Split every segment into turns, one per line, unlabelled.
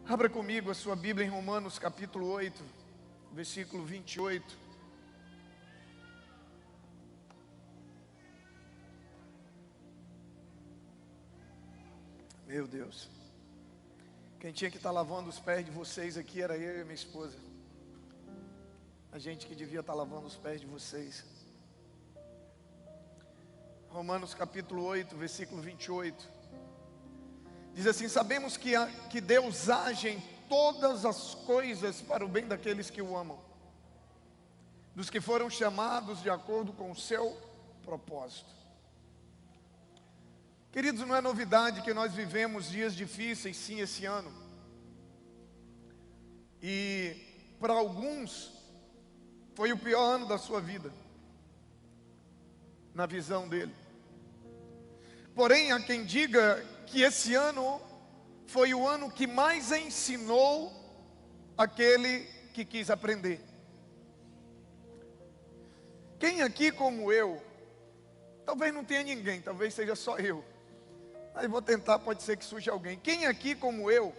Abra comigo a sua Bíblia em Romanos capítulo 8, versículo 28. Meu Deus, quem tinha que estar lavando os pés de vocês aqui era eu e minha esposa. A gente que devia estar lavando os pés de vocês. Romanos capítulo 8, versículo 28. Diz assim: sabemos que Deus age em todas as coisas para o bem daqueles que o amam, dos que foram chamados de acordo com o seu propósito. Queridos, não é novidade que nós vivemos dias difíceis, sim, esse ano. E para alguns foi o pior ano da sua vida, na visão dele. Porém, há quem diga que esse ano foi o ano que mais ensinou aquele que quis aprender. Quem aqui como eu, talvez não tenha ninguém, talvez seja só eu, aí vou tentar, pode ser que surja alguém. Quem aqui como eu,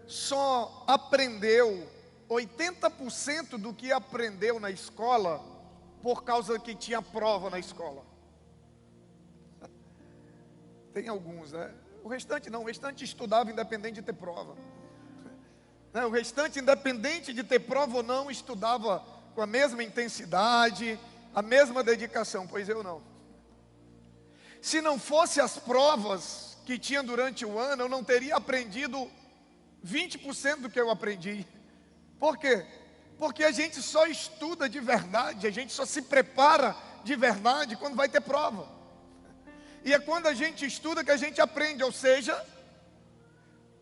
só aprendeu 80% do que aprendeu na escola por causa que tinha prova na escola? Tem alguns, né? O restante não, o restante estudava independente de ter prova. O restante, independente de ter prova ou não, estudava com a mesma intensidade, a mesma dedicação, pois eu não. Se não fosse as provas que tinha durante o ano, eu não teria aprendido 20% do que eu aprendi. Por quê? Porque a gente só estuda de verdade, a gente só se prepara de verdade quando vai ter prova. E é quando a gente estuda que a gente aprende, ou seja,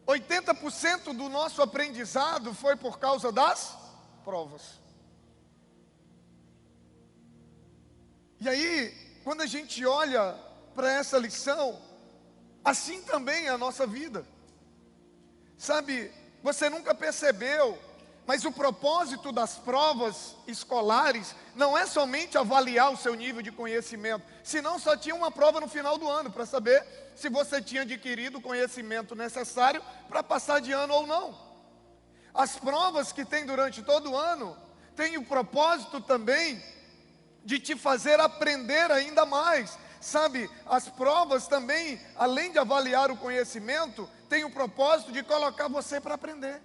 80% do nosso aprendizado foi por causa das provas. E aí, quando a gente olha para essa lição, assim também é a nossa vida. Sabe, você nunca percebeu, mas o propósito das provas escolares não é somente avaliar o seu nível de conhecimento, senão só tinha uma prova no final do ano para saber se você tinha adquirido o conhecimento necessário para passar de ano ou não. As provas que tem durante todo o ano têm o propósito também de te fazer aprender ainda mais. Sabe, as provas também, além de avaliar o conhecimento, têm o propósito de colocar você para aprender.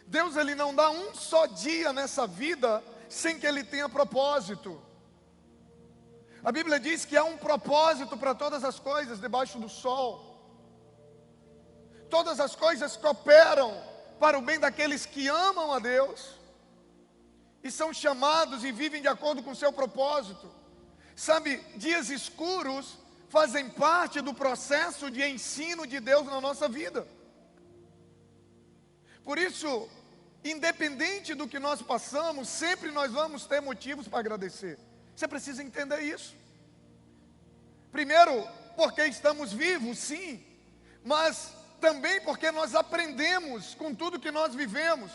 Deus, Ele não dá um só dia nessa vida sem que Ele tenha propósito. A Bíblia diz que há um propósito para todas as coisas debaixo do sol. Todas as coisas cooperam para o bem daqueles que amam a Deus e são chamados e vivem de acordo com o seu propósito. Sabe, dias escuros fazem parte do processo de ensino de Deus na nossa vida. Por isso, independente do que nós passamos, sempre nós vamos ter motivos para agradecer. Você precisa entender isso. Primeiro, porque estamos vivos, sim, mas também porque nós aprendemos com tudo que nós vivemos.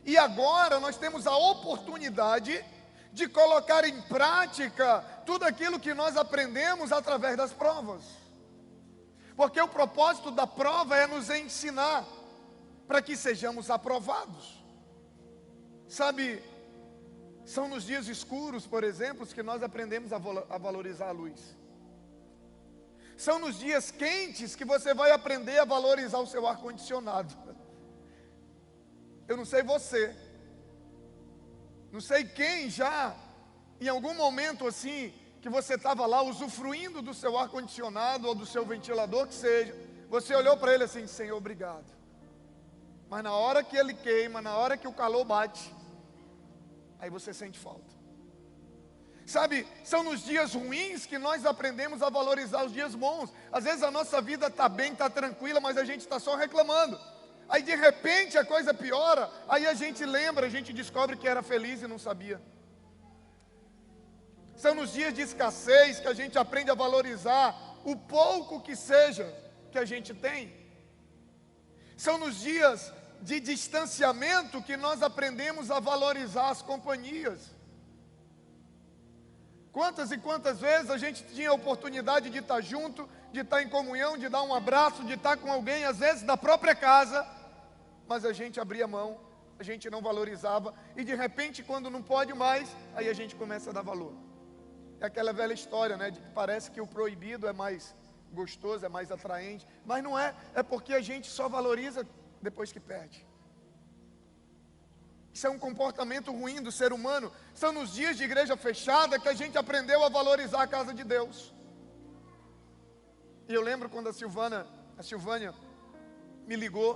E agora nós temos a oportunidade de colocar em prática tudo aquilo que nós aprendemos através das provas. Porque o propósito da prova é nos ensinar para que sejamos aprovados. Sabe, são nos dias escuros, por exemplo, que nós aprendemos a valorizar a luz. São nos dias quentes que você vai aprender a valorizar o seu ar-condicionado. Eu não sei você, não sei quem já, em algum momento assim, que você estava lá usufruindo do seu ar-condicionado ou do seu ventilador, que seja, você olhou para ele assim: Senhor, obrigado. Mas na hora que ele queima, na hora que o calor bate, aí você sente falta. Sabe, são nos dias ruins que nós aprendemos a valorizar os dias bons. Às vezes a nossa vida está bem, está tranquila, mas a gente está só reclamando. Aí de repente a coisa piora, aí a gente lembra, a gente descobre que era feliz e não sabia. São nos dias de escassez que a gente aprende a valorizar o pouco que seja que a gente tem. São nos dias de distanciamento que nós aprendemos a valorizar as companhias. Quantas e quantas vezes a gente tinha a oportunidade de estar junto de estar em comunhão, de dar um abraço, de estar com alguém, às vezes da própria casa, mas a gente abria mão, a gente não valorizava, e de repente, quando não pode mais, aí a gente começa a dar valor. É aquela velha história, né, de que parece que o proibido é mais gostoso, é mais atraente, mas não é, é porque a gente só valoriza depois que perde. Isso é um comportamento ruim do ser humano. São nos dias de igreja fechada que a gente aprendeu a valorizar a casa de Deus. E eu lembro quando a Silvânia me ligou,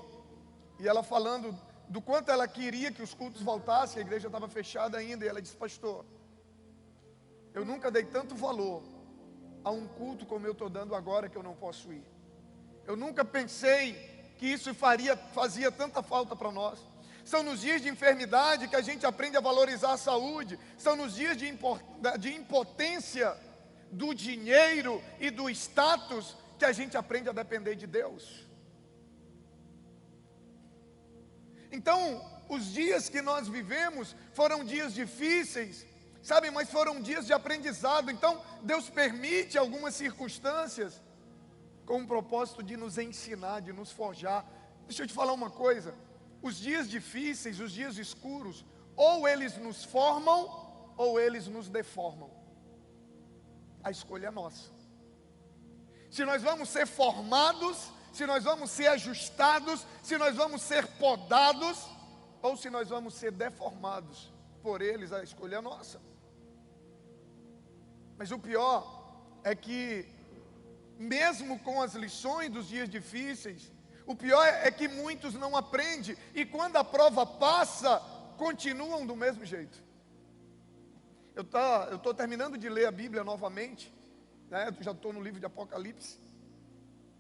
e ela falando do quanto ela queria que os cultos voltassem, a igreja estava fechada ainda, e ela disse: pastor, eu nunca dei tanto valor a um culto como eu estou dando agora, que eu não posso ir. Eu nunca pensei que isso fazia tanta falta para nós. São nos dias de enfermidade que a gente aprende a valorizar a saúde. São nos dias de impotência do dinheiro e do status que a gente aprende a depender de Deus. Então, os dias que nós vivemos foram dias difíceis, sabe, mas foram dias de aprendizado. Então, Deus permite algumas circunstâncias com o propósito de nos ensinar, de nos forjar. Deixa eu te falar uma coisa: os dias difíceis, os dias escuros, ou eles nos formam, ou eles nos deformam. A escolha é nossa. Se nós vamos ser formados, se nós vamos ser ajustados, se nós vamos ser podados, ou se nós vamos ser deformados por eles, a escolha é nossa. Mas o pior é que, mesmo com as lições dos dias difíceis, o pior é que muitos não aprendem, e quando a prova passa, continuam do mesmo jeito. Eu estou terminando de ler a Bíblia novamente, né? Eu já estou no livro de Apocalipse,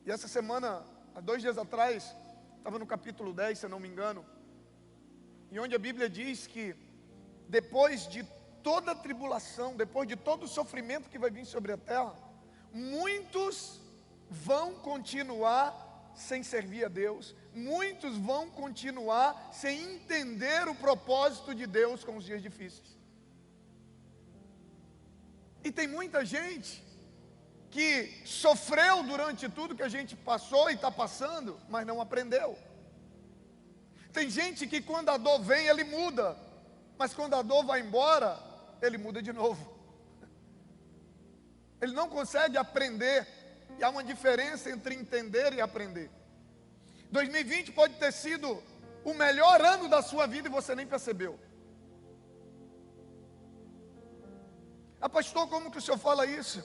e essa semana, há 2 dias atrás, estava no capítulo 10, se eu não me engano, e onde a Bíblia diz que depois de toda a tribulação, depois de todo o sofrimento que vai vir sobre a terra, muitos vão continuar sem servir a Deus, muitos vão continuar sem entender o propósito de Deus com os dias difíceis. E tem muita gente que sofreu durante tudo que a gente passou e está passando, mas não aprendeu. Tem gente que quando a dor vem, ele muda, mas quando a dor vai embora, ele muda de novo. Ele não consegue aprender, e há uma diferença entre entender e aprender. 2020 pode ter sido o melhor ano da sua vida e você nem percebeu. Ah, pastor, como que o senhor fala isso?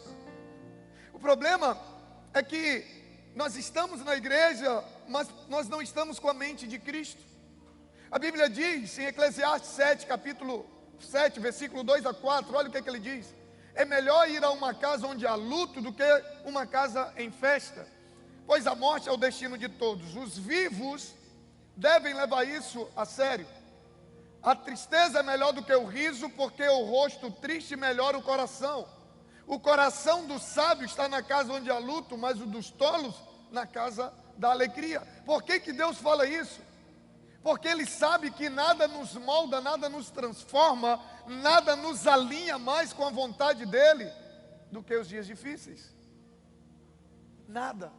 O problema é que nós estamos na igreja, mas nós não estamos com a mente de Cristo. A Bíblia diz em Eclesiastes 7, capítulo 7, versículo 2 a 4, olha o que ele diz: é melhor ir a uma casa onde há luto do que uma casa em festa, pois a morte é o destino de todos. Os vivos devem levar isso a sério. A tristeza é melhor do que o riso, porque o rosto triste melhora o coração. O coração do sábio está na casa onde há luto, mas o dos tolos na casa da alegria. Por que Deus fala isso? Porque Ele sabe que nada nos molda, nada nos transforma, nada nos alinha mais com a vontade dEle do que os dias difíceis. Nada.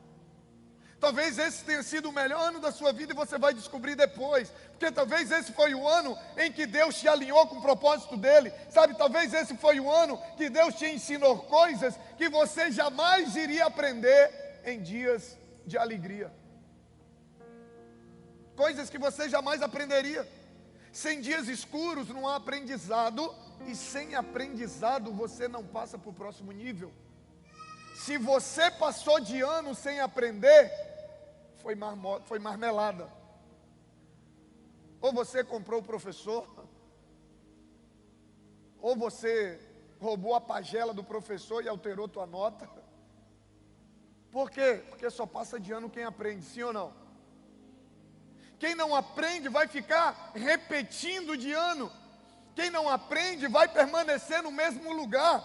Talvez esse tenha sido o melhor ano da sua vida e você vai descobrir depois. Porque talvez esse foi o ano em que Deus te alinhou com o propósito dEle. Sabe, talvez esse foi o ano que Deus te ensinou coisas que você jamais iria aprender em dias de alegria. Coisas que você jamais aprenderia. Sem dias escuros não há aprendizado, e sem aprendizado você não passa para o próximo nível. Se você passou de ano sem aprender, foi marmelada. Ou você comprou o professor, ou você roubou a pagela do professor e alterou tua nota. Por quê? Porque só passa de ano quem aprende, sim ou não? Quem não aprende vai ficar repetindo de ano. Quem não aprende vai permanecer no mesmo lugar.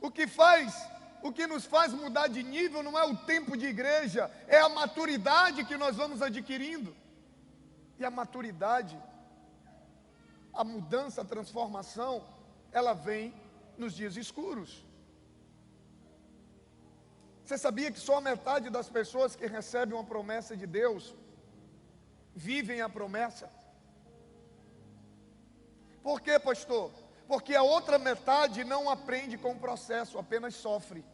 O que nos faz mudar de nível não é o tempo de igreja, é a maturidade que nós vamos adquirindo. E a maturidade, a mudança, a transformação, ela vem nos dias escuros. Você sabia que só a metade das pessoas que recebem uma promessa de Deus vivem a promessa? Por quê, pastor? Porque a outra metade não aprende com o processo, apenas sofre.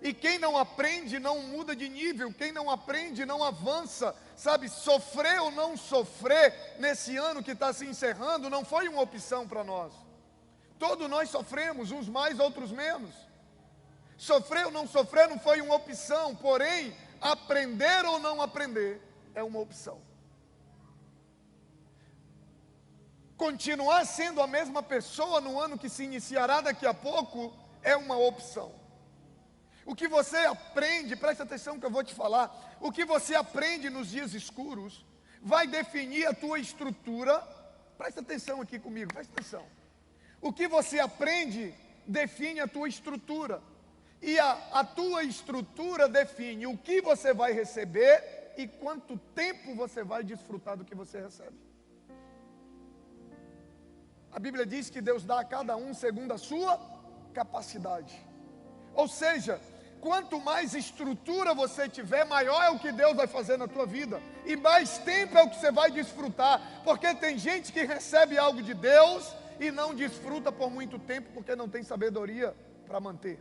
E quem não aprende não muda de nível, quem não aprende não avança, sabe? Sofrer ou não sofrer nesse ano que está se encerrando não foi uma opção para nós. Todos nós sofremos, uns mais, outros menos. Sofrer ou não sofrer não foi uma opção, porém, aprender ou não aprender é uma opção. Continuar sendo a mesma pessoa no ano que se iniciará daqui a pouco é uma opção. O que você aprende, presta atenção que eu vou te falar, o que você aprende nos dias escuros vai definir a tua estrutura. Presta atenção aqui comigo, presta atenção. O que você aprende define a tua estrutura. E a tua estrutura define o que você vai receber e quanto tempo você vai desfrutar do que você recebe. A Bíblia diz que Deus dá a cada um segundo a sua capacidade. Ou seja, quanto mais estrutura você tiver, maior é o que Deus vai fazer na tua vida. E mais tempo é o que você vai desfrutar. Porque tem gente que recebe algo de Deus e não desfruta por muito tempo porque não tem sabedoria para manter.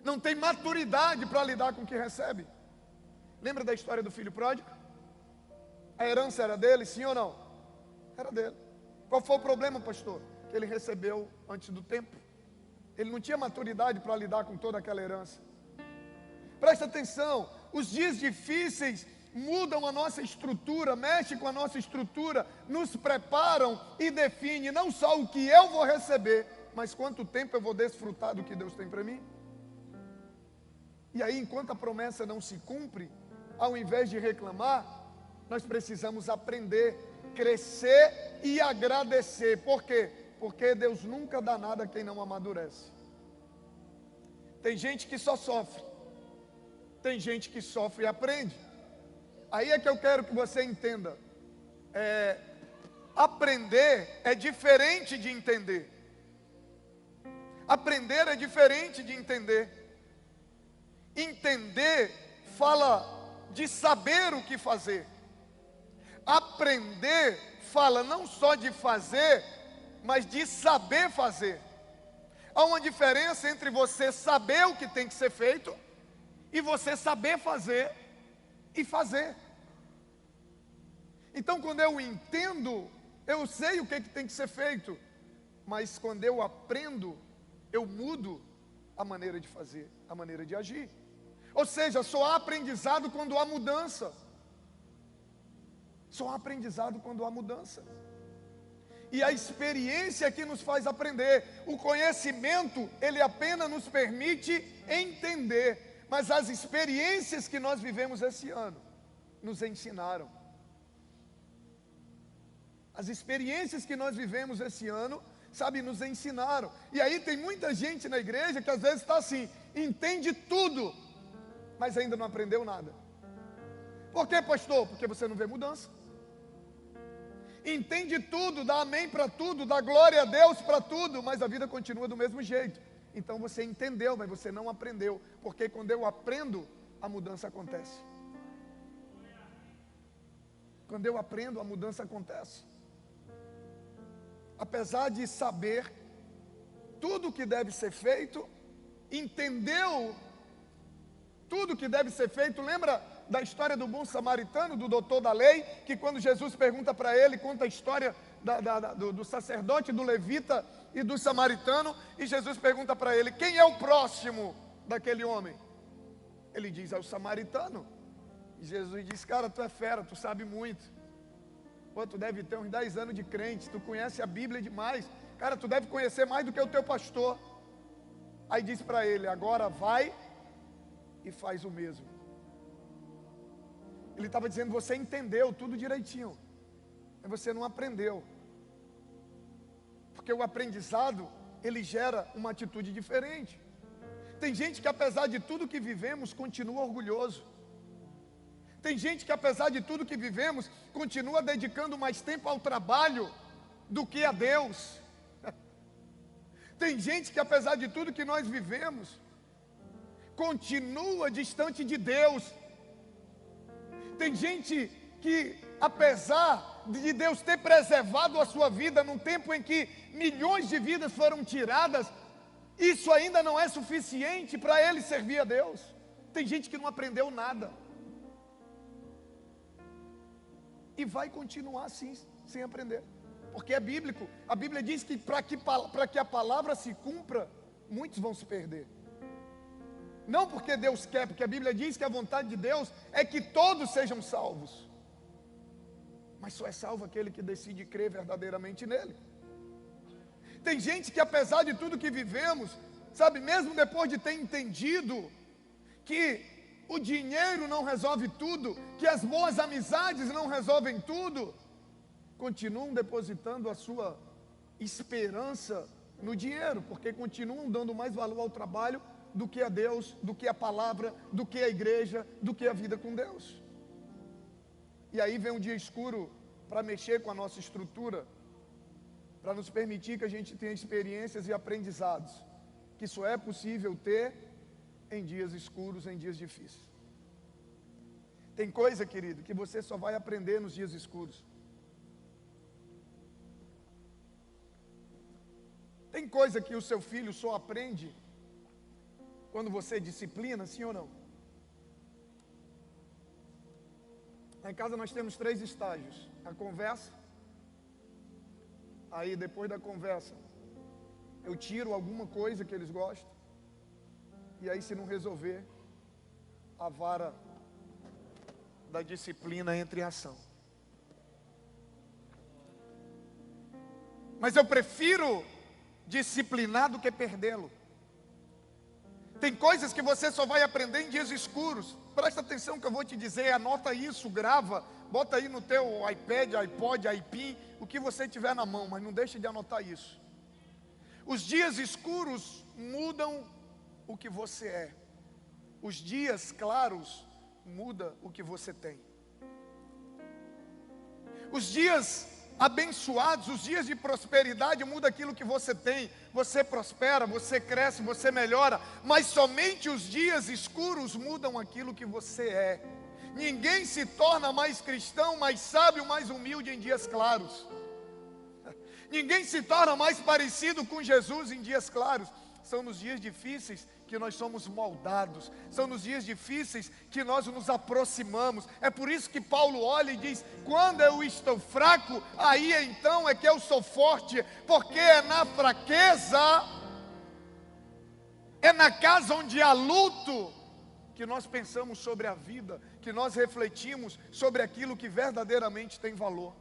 Não tem maturidade para lidar com o que recebe. Lembra da história do filho pródigo? A herança era dele, sim ou não? Era dele. Qual foi o problema, pastor? Que ele recebeu antes do tempo. Ele não tinha maturidade para lidar com toda aquela herança. Presta atenção, os dias difíceis mudam a nossa estrutura, mexem com a nossa estrutura, nos preparam e definem não só o que eu vou receber, mas quanto tempo eu vou desfrutar do que Deus tem para mim. E aí, enquanto a promessa não se cumpre, ao invés de reclamar, nós precisamos aprender, crescer e agradecer. Por quê? Porque Deus nunca dá nada a quem não amadurece. Tem gente que só sofre. Tem gente que sofre e aprende. Aí é que eu quero que você entenda. Aprender é diferente de entender. Aprender é diferente de entender. Entender fala de saber o que fazer. Aprender fala não só de fazer, mas de saber fazer. Há uma diferença entre você saber o que tem que ser feito e você saber fazer e fazer. Então, quando eu entendo, eu sei o que tem que ser feito, mas quando eu aprendo, eu mudo a maneira de fazer, a maneira de agir. Ou seja, só há aprendizado quando há mudança. Só há aprendizado quando há mudança. E a experiência é que nos faz aprender. O conhecimento, ele apenas nos permite entender. Mas as experiências que nós vivemos esse ano nos ensinaram. As experiências que nós vivemos esse ano, sabe, nos ensinaram. E aí tem muita gente na igreja que às vezes está assim, entende tudo, mas ainda não aprendeu nada. Por quê, pastor? Porque você não vê mudança. Entende tudo, dá amém para tudo, dá glória a Deus para tudo, mas a vida continua do mesmo jeito. Então você entendeu, mas você não aprendeu. Porque quando eu aprendo, a mudança acontece. Quando eu aprendo, a mudança acontece. Apesar de saber tudo o que deve ser feito, entendeu tudo que deve ser feito. Lembra da história do bom samaritano, do doutor da lei, que quando Jesus pergunta para ele, conta a história do sacerdote, do levita e do samaritano, e Jesus pergunta para ele, quem é o próximo daquele homem? Ele diz, é o samaritano. E Jesus diz, cara, tu é fera, tu sabe muito. Pô, tu deve ter uns 10 anos de crente, tu conhece a Bíblia demais. Cara, tu deve conhecer mais do que o teu pastor. Aí diz para ele, agora vai e faz o mesmo. Ele estava dizendo, você entendeu tudo direitinho, mas você não aprendeu. Porque o aprendizado, ele gera uma atitude diferente. Tem gente que apesar de tudo que vivemos, continua orgulhoso. Tem gente que apesar de tudo que vivemos, continua dedicando mais tempo ao trabalho do que a Deus. Tem gente que apesar de tudo que nós vivemos, continua distante de Deus. Tem gente que, apesar de Deus ter preservado a sua vida num tempo em que milhões de vidas foram tiradas, isso ainda não é suficiente para ele servir a Deus. Tem gente que não aprendeu nada e vai continuar assim, sem aprender, porque é bíblico. A Bíblia diz que para que a palavra se cumpra, muitos vão se perder. Não porque Deus quer, porque a Bíblia diz que a vontade de Deus é que todos sejam salvos. Mas só é salvo aquele que decide crer verdadeiramente nele. Tem gente que, apesar de tudo que vivemos, sabe, mesmo depois de ter entendido que o dinheiro não resolve tudo, que as boas amizades não resolvem tudo, continuam depositando a sua esperança no dinheiro, porque continuam dando mais valor ao trabalho do que a Deus, do que a palavra, do que a igreja, do que a vida com Deus. E aí vem um dia escuro para mexer com a nossa estrutura, para nos permitir que a gente tenha experiências e aprendizados, que só é possível ter em dias escuros, em dias difíceis. Tem coisa, querido, que você só vai aprender nos dias escuros. Tem coisa que o seu filho só aprende quando você disciplina, sim ou não? Lá em casa nós temos 3 estágios: a conversa, aí depois da conversa eu tiro alguma coisa que eles gostam, e aí se não resolver, a vara da disciplina entra em ação. Mas eu prefiro disciplinar do que perdê-lo. Tem coisas que você só vai aprender em dias escuros. Presta atenção que eu vou te dizer, anota isso, grava, bota aí no teu iPad, iPod, iPin, o que você tiver na mão, mas não deixe de anotar isso. Os dias escuros mudam o que você é. Os dias claros mudam o que você tem. Os dias abençoados, os dias de prosperidade muda aquilo que você tem. Você prospera, você cresce, você melhora, mas somente os dias escuros mudam aquilo que você é. Ninguém se torna mais cristão, mais sábio, mais humilde em dias claros. Ninguém se torna mais parecido com Jesus em dias claros. São nos dias difíceis que nós somos moldados. São nos dias difíceis que nós nos aproximamos. É por isso que Paulo olha e diz: quando eu estou fraco, aí então é que eu sou forte. Porque é na fraqueza, é na casa onde há luto, que nós pensamos sobre a vida, que nós refletimos sobre aquilo que verdadeiramente tem valor.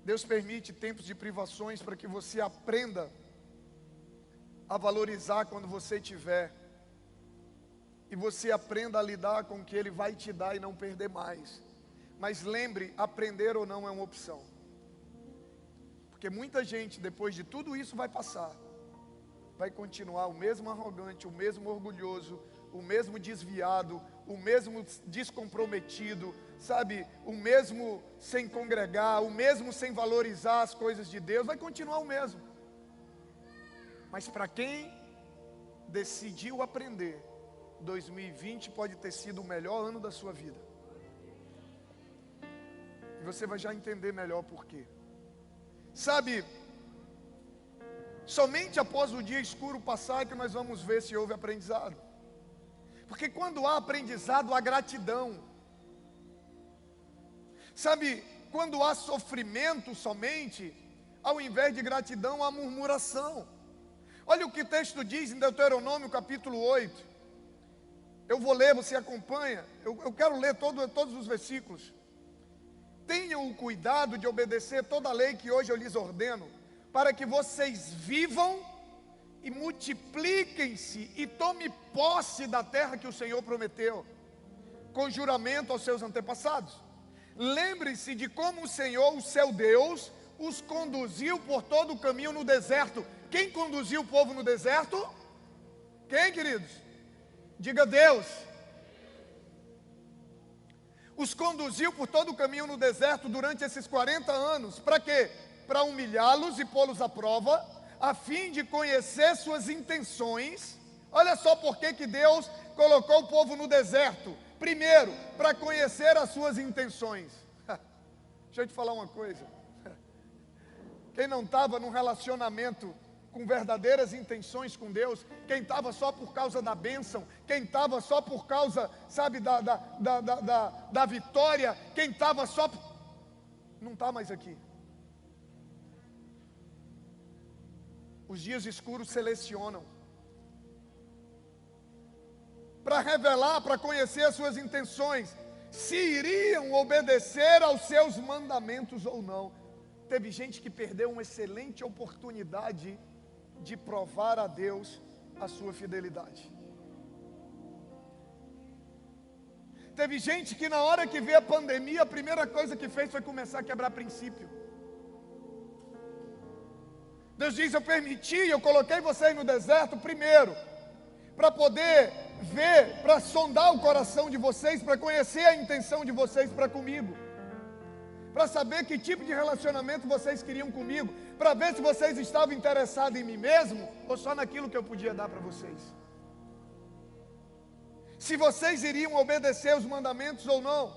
Deus permite tempos de privações para que você aprenda a valorizar quando você tiver, e você aprenda a lidar com o que Ele vai te dar e não perder mais. Mas lembre, aprender ou não é uma opção, porque muita gente depois de tudo isso vai passar, vai continuar o mesmo arrogante, o mesmo orgulhoso, o mesmo desviado, o mesmo descomprometido, sabe, o mesmo sem congregar, o mesmo sem valorizar as coisas de Deus, vai continuar o mesmo. Mas para quem decidiu aprender, 2020 pode ter sido o melhor ano da sua vida. E você vai já entender melhor por quê. Sabe, somente após o dia escuro passar é que nós vamos ver se houve aprendizado. Porque quando há aprendizado, há gratidão. Sabe, quando há sofrimento somente, ao invés de gratidão, há murmuração. Olha o que o texto diz em Deuteronômio capítulo 8. Eu vou ler, você acompanha. Eu quero ler todos os versículos. Tenham o cuidado de obedecer toda a lei que hoje eu lhes ordeno, para que vocês vivam e multipliquem-se e tome posse da terra que o Senhor prometeu, com juramento aos seus antepassados. Lembre-se de como o Senhor, o seu Deus, os conduziu por todo o caminho no deserto. Quem conduziu o povo no deserto? Quem, queridos? Diga Deus. Os conduziu por todo o caminho no deserto durante esses 40 anos. Para quê? Para humilhá-los e pô-los à prova, a fim de conhecer suas intenções. Olha só por que Deus colocou o povo no deserto. Primeiro, para conhecer as suas intenções. Deixa eu te falar uma coisa. Quem não estava num relacionamento com verdadeiras intenções com Deus, quem estava só por causa da bênção, quem estava só por causa, sabe, da vitória, quem estava só... não está mais aqui. Os dias escuros selecionam para revelar, para conhecer as suas intenções, se iriam obedecer aos seus mandamentos ou não. Teve gente que perdeu uma excelente oportunidade de provar a Deus a sua fidelidade. Teve gente que na hora que vê a pandemia, a primeira coisa que fez foi começar a quebrar princípio. Deus diz: eu permiti, eu coloquei vocês no deserto primeiro, para poder ver, para sondar o coração de vocês, para conhecer a intenção de vocês para comigo, para saber que tipo de relacionamento vocês queriam comigo, para ver se vocês estavam interessados em mim mesmo, ou só naquilo que eu podia dar para vocês. Se vocês iriam obedecer os mandamentos ou não.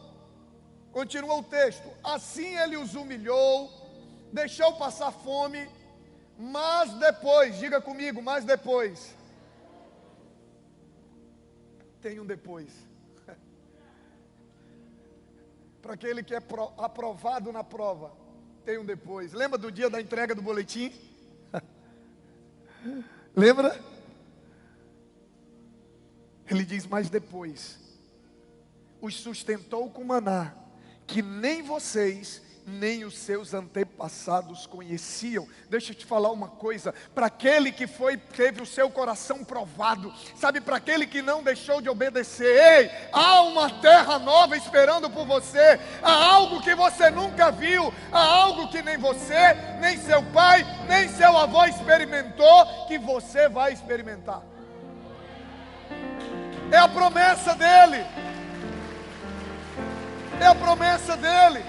Continua o texto: assim ele os humilhou, deixou passar fome, mas depois, diga comigo, mas depois, tem um depois. Para aquele que é aprovado na prova, tem um depois. Lembra do dia da entrega do boletim? Lembra? Ele diz: mas depois os sustentou com maná, que nem vocês, nem os seus antepassados conheciam. Deixa eu te falar uma coisa, para aquele que teve o seu coração provado, sabe, para aquele que não deixou de obedecer, ei, há uma terra nova esperando por você, há algo que você nunca viu, há algo que nem você, nem seu pai, nem seu avô experimentou, que você vai experimentar. É a promessa dele, é a promessa dele.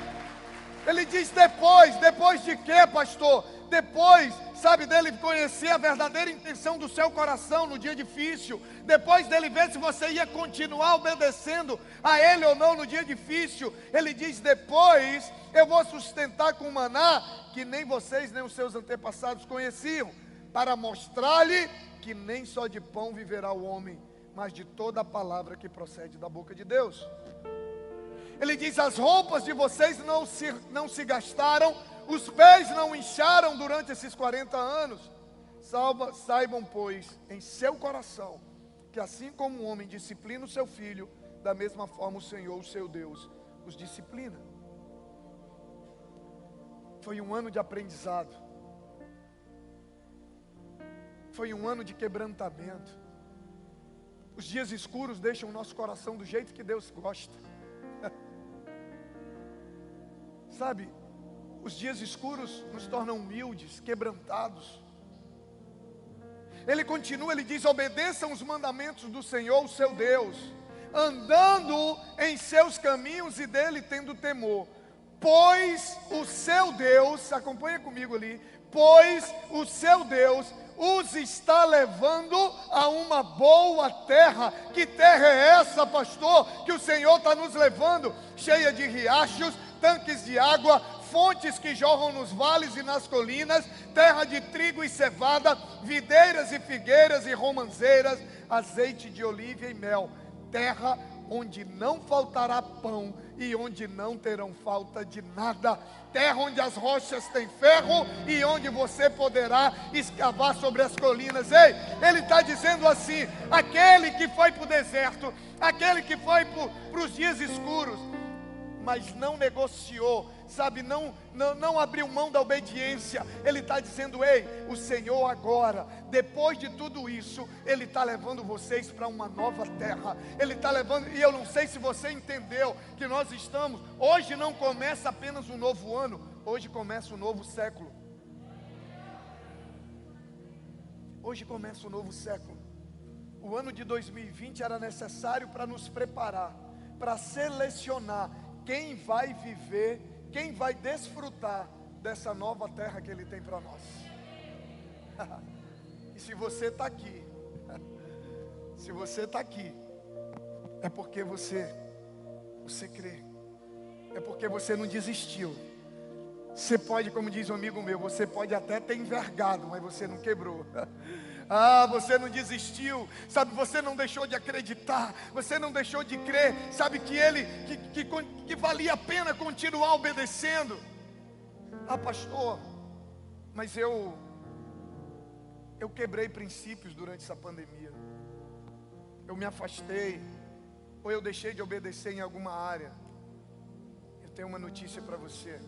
Ele diz depois de quê, pastor? Depois, sabe, dele conhecer a verdadeira intenção do seu coração no dia difícil, depois dele ver se você ia continuar obedecendo a ele ou não no dia difícil, ele diz: depois eu vou sustentar com maná, que nem vocês nem os seus antepassados conheciam, para mostrar-lhe que nem só de pão viverá o homem, mas de toda a palavra que procede da boca de Deus. Ele diz: as roupas de vocês não se gastaram, os pés não incharam durante esses 40 anos. Saibam, pois, em seu coração, que assim como um homem disciplina o seu filho, da mesma forma o Senhor, o seu Deus, os disciplina. Foi um ano de aprendizado, foi um ano de quebrantamento. Os dias escuros deixam o nosso coração do jeito que Deus gosta. Sabe, os dias escuros nos tornam humildes, quebrantados. Ele continua, ele diz: obedeçam os mandamentos do Senhor, o seu Deus, andando em seus caminhos e dele tendo temor. Pois o seu Deus, acompanha comigo ali, pois o seu Deus os está levando a uma boa terra. Que terra é essa, pastor, que o Senhor está nos levando? Cheia de riachos, tanques de água, fontes que jorram nos vales e nas colinas, terra de trigo e cevada, videiras e figueiras e romãzeiras, azeite de oliva e mel, terra onde não faltará pão e onde não terão falta de nada, terra onde as rochas têm ferro e onde você poderá escavar sobre as colinas. Ei, ele está dizendo assim: aquele que foi para o deserto, aquele que foi para os dias escuros, mas não negociou, sabe, não abriu mão da obediência. Ele está dizendo: ei, o Senhor agora, depois de tudo isso, Ele está levando vocês para uma nova terra. Ele está levando, e eu não sei se você entendeu, que nós estamos, hoje não começa apenas um novo ano, hoje começa um novo século. Hoje começa um novo século. O ano de 2020 era necessário para nos preparar, para selecionar quem vai viver, quem vai desfrutar dessa nova terra que Ele tem para nós. E se você está aqui, se você está aqui, é porque você crê, é porque você não desistiu. Você pode, como diz um amigo meu, você pode até ter envergado, mas você não quebrou. Ah, você não desistiu, sabe, você não deixou de acreditar, você não deixou de crer, sabe que valia a pena continuar obedecendo. Ah, pastor, mas eu quebrei princípios durante essa pandemia. Eu me afastei, ou eu deixei de obedecer em alguma área. Eu tenho uma notícia para você.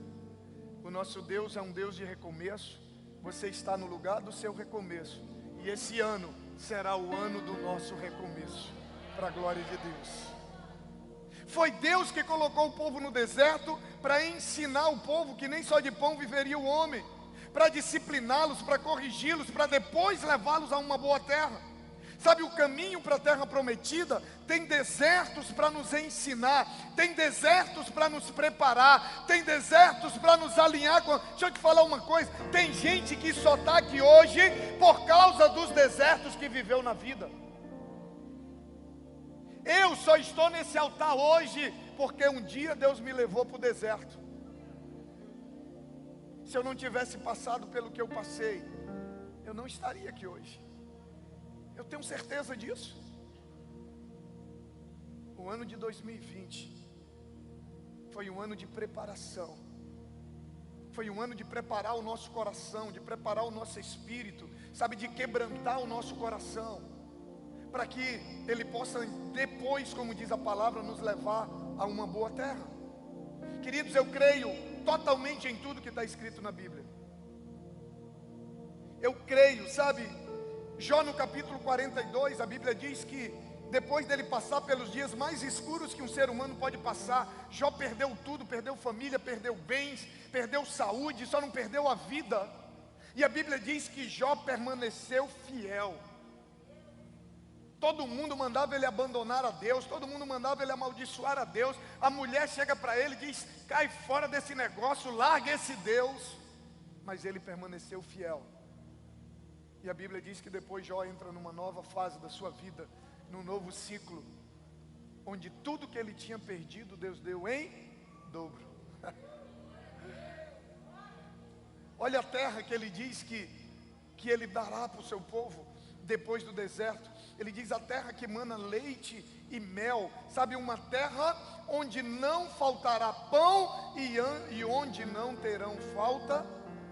O nosso Deus é um Deus de recomeço. Você está no lugar do seu recomeço. E esse ano será o ano do nosso recomeço, para a glória de Deus. Foi Deus que colocou o povo no deserto para ensinar o povo que nem só de pão viveria o homem, para discipliná-los, para corrigi-los, para depois levá-los a uma boa terra. Sabe, o caminho para a terra prometida tem desertos para nos ensinar, tem desertos para nos preparar, tem desertos para nos alinhar com... Deixa eu te falar uma coisa, tem gente que só está aqui hoje por causa dos desertos que viveu na vida. Eu só estou nesse altar hoje porque um dia Deus me levou para o deserto. Se eu não tivesse passado pelo que eu passei, eu não estaria aqui hoje. Eu tenho certeza disso. O ano de 2020 foi um ano de preparação. Foi um ano de preparar o nosso coração, de preparar o nosso espírito, sabe, de quebrantar o nosso coração, para que Ele possa depois, como diz a palavra, nos levar a uma boa terra. Queridos, eu creio totalmente em tudo que está escrito na Bíblia. Eu creio, sabe, Jó no capítulo 42, a Bíblia diz que depois dele passar pelos dias mais escuros que um ser humano pode passar, Jó perdeu tudo, perdeu família, perdeu bens, perdeu saúde, só não perdeu a vida. E a Bíblia diz que Jó permaneceu fiel. Todo mundo mandava ele abandonar a Deus, todo mundo mandava ele amaldiçoar a Deus. A mulher chega para ele e diz: cai fora desse negócio, larga esse Deus. Mas ele permaneceu fiel. E a Bíblia diz que depois Jó entra numa nova fase da sua vida, num novo ciclo, onde tudo que ele tinha perdido, Deus deu em dobro. Olha a terra que ele diz que ele dará para o seu povo, depois do deserto. Ele diz: a terra que emana leite e mel, sabe, uma terra onde não faltará pão e onde não terão falta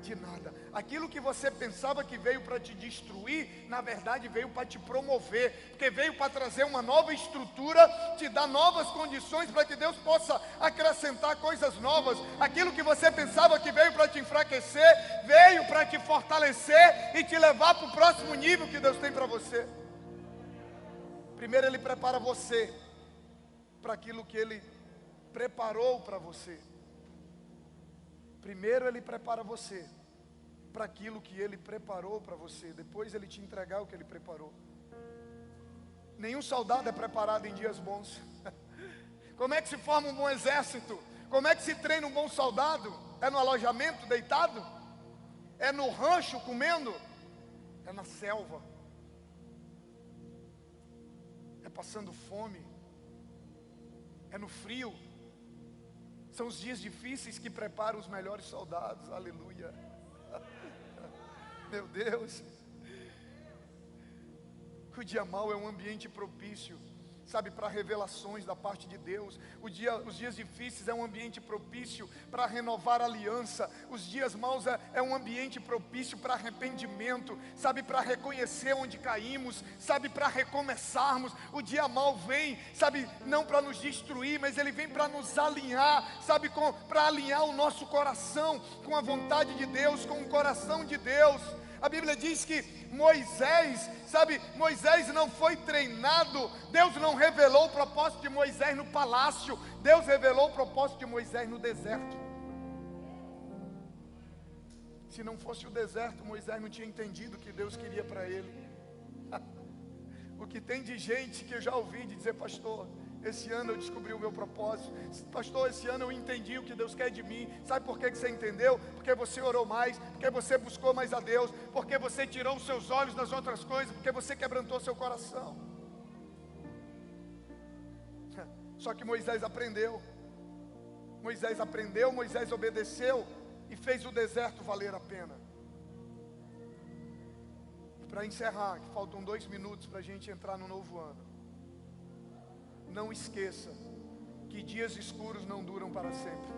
de nada. Aquilo que você pensava que veio para te destruir, na verdade veio para te promover, porque veio para trazer uma nova estrutura, te dar novas condições para que Deus possa acrescentar coisas novas. Aquilo que você pensava que veio para te enfraquecer, veio para te fortalecer e te levar para o próximo nível que Deus tem para você. Primeiro Ele prepara você para aquilo que Ele preparou para você. Primeiro Ele prepara você para aquilo que Ele preparou para você. Depois Ele te entregar o que Ele preparou. Nenhum soldado é preparado em dias bons. Como é que se forma um bom exército? Como é que se treina um bom soldado? É no alojamento deitado? É no rancho comendo? É na selva? É passando fome? É no frio? São os dias difíceis que preparam os melhores soldados. Aleluia. Meu Deus. O dia mau é um ambiente propício, sabe, para revelações da parte de Deus. Os dias difíceis é um ambiente propício para renovar a aliança. Os dias maus é um ambiente propício para arrependimento, sabe, para reconhecer onde caímos, sabe, para recomeçarmos. O dia mau vem, sabe, não para nos destruir, mas ele vem para nos alinhar, sabe, para alinhar o nosso coração com a vontade de Deus, com o coração de Deus. A Bíblia diz que Moisés, sabe, Moisés não foi treinado. Deus não revelou o propósito de Moisés no palácio. Deus revelou o propósito de Moisés no deserto. Se não fosse o deserto, Moisés não tinha entendido o que Deus queria para ele. O que tem de gente que eu já ouvi de dizer: pastor, esse ano eu descobri o meu propósito. Pastor, esse ano eu entendi o que Deus quer de mim. Sabe por que você entendeu? Porque você orou mais, porque você buscou mais a Deus, porque você tirou os seus olhos das outras coisas, porque você quebrantou seu coração. Só que Moisés aprendeu, Moisés obedeceu e fez o deserto valer a pena. Para encerrar, que faltam 2 minutos para a gente entrar no novo ano. Não esqueça que dias escuros não duram para sempre.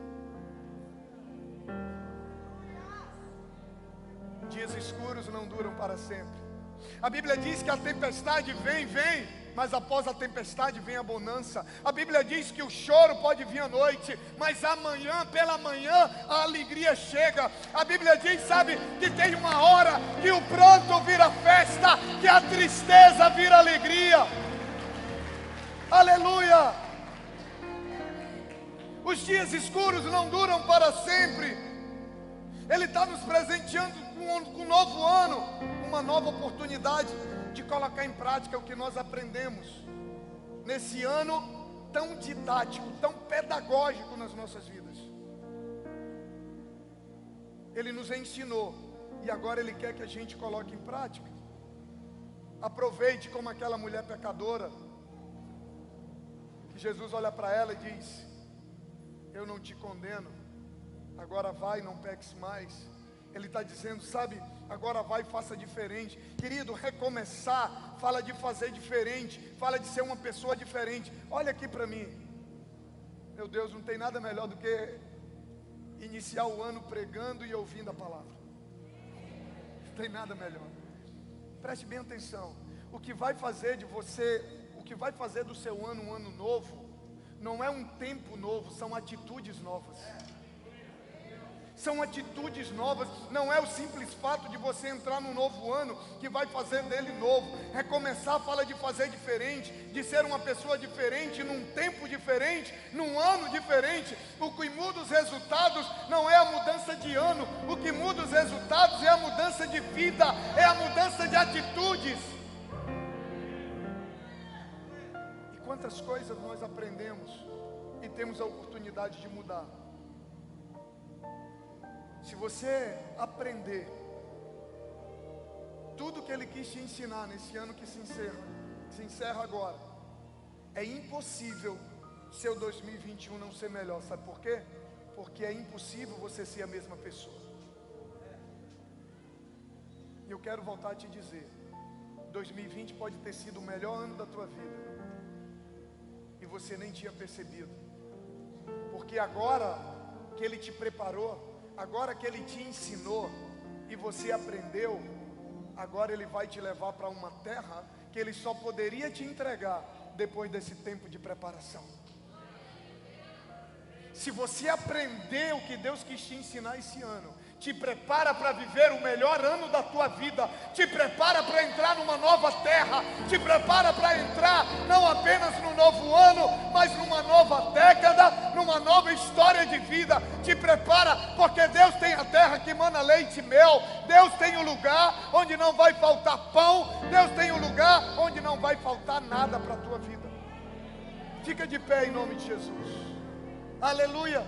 Dias escuros não duram para sempre. A Bíblia diz que a tempestade vem, mas após a tempestade vem a bonança. A Bíblia diz que o choro pode vir à noite, mas amanhã, pela manhã, a alegria chega. A Bíblia diz, sabe, que tem uma hora que o pranto vira festa, que a tristeza vira alegria. Aleluia! Os dias escuros não duram para sempre. Ele está nos presenteando com um novo ano, uma nova oportunidade de colocar em prática o que nós aprendemos nesse ano tão didático, tão pedagógico nas nossas vidas. Ele nos ensinou e agora Ele quer que a gente coloque em prática. Aproveite como aquela mulher pecadora, que Jesus olha para ela e diz: eu não te condeno, agora vai, não peques mais. Ele está dizendo, sabe, agora vai e faça diferente. Querido, recomeçar fala de fazer diferente, fala de ser uma pessoa diferente. Olha aqui para mim. Meu Deus, não tem nada melhor do que iniciar o ano pregando e ouvindo a palavra. Não tem nada melhor. Preste bem atenção. O que vai fazer de você, o que vai fazer do seu ano um ano novo, não é um tempo novo, são atitudes novas. São atitudes novas, não é o simples fato de você entrar no novo ano que vai fazer dele novo. Recomeçar fala de fazer diferente, de ser uma pessoa diferente, num tempo diferente, num ano diferente. O que muda os resultados não é a mudança de ano, o que muda os resultados é a mudança de vida, é a mudança de atitudes. E quantas coisas nós aprendemos e temos a oportunidade de mudar. Se você aprender tudo que Ele quis te ensinar nesse ano que se encerra agora, é impossível seu 2021 não ser melhor. Sabe por quê? Porque é impossível você ser a mesma pessoa. E eu quero voltar a te dizer, 2020 pode ter sido o melhor ano da tua vida e você nem tinha percebido, porque agora que Ele te preparou, agora que Ele te ensinou e você aprendeu, agora Ele vai te levar para uma terra que Ele só poderia te entregar depois desse tempo de preparação. Se você aprender o que Deus quis te ensinar esse ano, te prepara para viver o melhor ano da tua vida, te prepara para entrar numa nova terra, te prepara para entrar não apenas no novo ano, mas numa nova década, numa nova história de vida. Te prepara, porque Deus tem a terra que mana leite e mel, Deus tem o lugar onde não vai faltar pão, Deus tem o lugar onde não vai faltar nada para a tua vida. Fica de pé em nome de Jesus. Aleluia.